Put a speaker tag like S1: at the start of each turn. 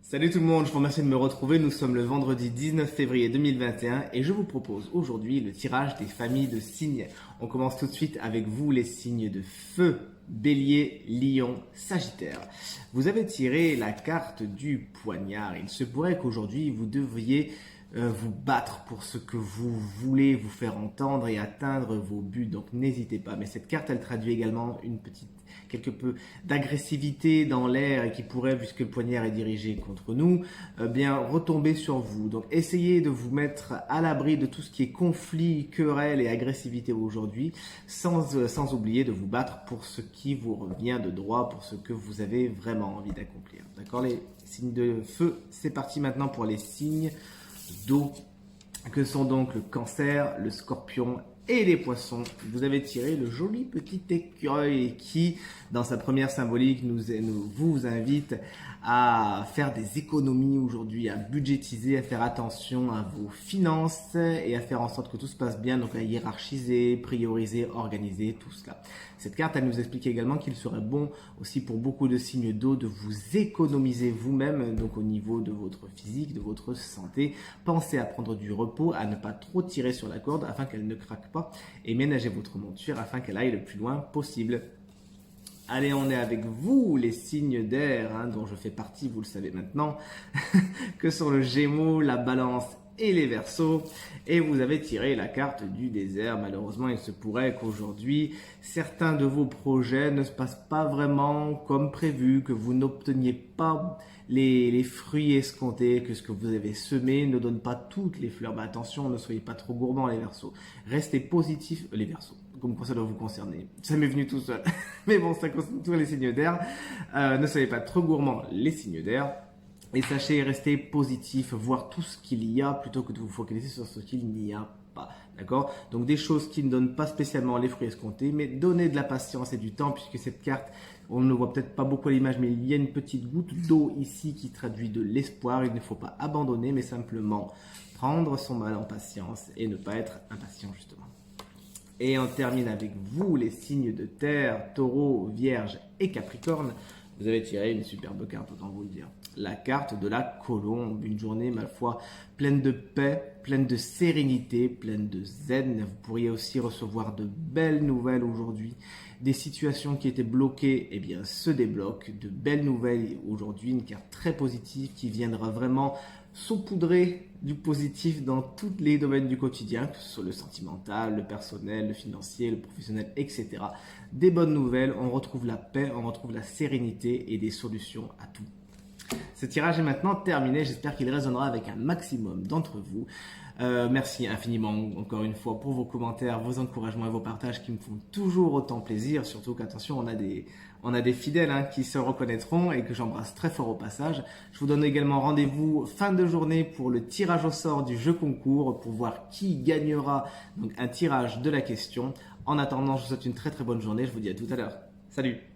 S1: Salut tout le monde, je vous remercie de me retrouver. Nous sommes le vendredi 19 février 2021 et je vous propose aujourd'hui le tirage des familles de signes. On commence tout de suite avec vous les signes de feu, Bélier, Lion, Sagittaire. Vous avez tiré la carte du poignard. Il se pourrait qu'aujourd'hui vous devriez vous battre pour ce que vous voulez vous faire entendre et atteindre vos buts. Donc n'hésitez pas. Mais cette carte, elle traduit également quelque peu d'agressivité dans l'air et qui pourrait, puisque le poignard est dirigé contre nous, bien retomber sur vous. Donc essayez de vous mettre à l'abri de tout ce qui est conflit, querelle et agressivité aujourd'hui, sans oublier de vous battre pour ce qui vous revient de droit, pour ce que vous avez vraiment envie d'accomplir. D'accord, les signes de feu, c'est parti maintenant pour les signes d'eau, que sont donc le Cancer, le Scorpion et les Poissons. Vous avez tiré le joli petit écureuil qui, dans sa première symbolique, vous invite à faire des économies aujourd'hui, à budgétiser, à faire attention à vos finances et à faire en sorte que tout se passe bien, donc à hiérarchiser, prioriser, organiser tout cela. Cette carte, elle nous explique également qu'il serait bon aussi pour beaucoup de signes d'eau de vous économiser vous-même, donc au niveau de votre physique, de votre santé. Pensez à prendre du repos, à ne pas trop tirer sur la corde afin qu'elle ne craque pas et ménagez votre monture afin qu'elle aille le plus loin possible. Allez, on est avec vous, les signes d'air, dont je fais partie, vous le savez maintenant, que sont le Gémeaux, la Balance et les Verseaux. Et vous avez tiré la carte du désert. Malheureusement, il se pourrait qu'aujourd'hui, certains de vos projets ne se passent pas vraiment comme prévu, que vous n'obteniez pas les fruits escomptés, que ce que vous avez semé ne donne pas toutes les fleurs. Mais attention, ne soyez pas trop gourmands les Verseaux. Restez positifs, les Verseaux. Comme ça doit vous concerner. Ça m'est venu tout seul. Mais bon, ça concerne tous les signes d'air. Ne soyez pas trop gourmands, les signes d'air. Et sachez rester positif, voir tout ce qu'il y a plutôt que de vous focaliser sur ce qu'il n'y a pas. D'accord? Donc des choses qui ne donnent pas spécialement les fruits escomptés, mais donnez de la patience et du temps, puisque cette carte, on ne voit peut-être pas beaucoup à l'image, mais il y a une petite goutte d'eau ici qui traduit de l'espoir. Il ne faut pas abandonner, mais simplement prendre son mal en patience et ne pas être impatient justement. Et on termine avec vous, les signes de terre, taureau, vierge et capricorne. Vous avez tiré une superbe carte, autant vous le dire. La carte de la colombe, une journée, ma foi, pleine de paix, pleine de sérénité, pleine de zen. Vous pourriez aussi recevoir de belles nouvelles aujourd'hui. Des situations qui étaient bloquées, eh bien, se débloquent. De belles nouvelles aujourd'hui, une carte très positive qui viendra vraiment saupoudrer du positif dans tous les domaines du quotidien, que ce soit le sentimental, le personnel, le financier, le professionnel, etc. Des bonnes nouvelles, on retrouve la paix, on retrouve la sérénité et des solutions à tout. Ce tirage est maintenant terminé, j'espère qu'il résonnera avec un maximum d'entre vous. Merci infiniment encore une fois pour vos commentaires, vos encouragements et vos partages qui me font toujours autant plaisir. Surtout qu'attention, on a des fidèles qui se reconnaîtront et que j'embrasse très fort au passage. Je vous donne également rendez-vous fin de journée pour le tirage au sort du jeu concours pour voir qui gagnera donc un tirage de la question. En attendant, je vous souhaite une très très bonne journée. Je vous dis à tout à l'heure. Salut!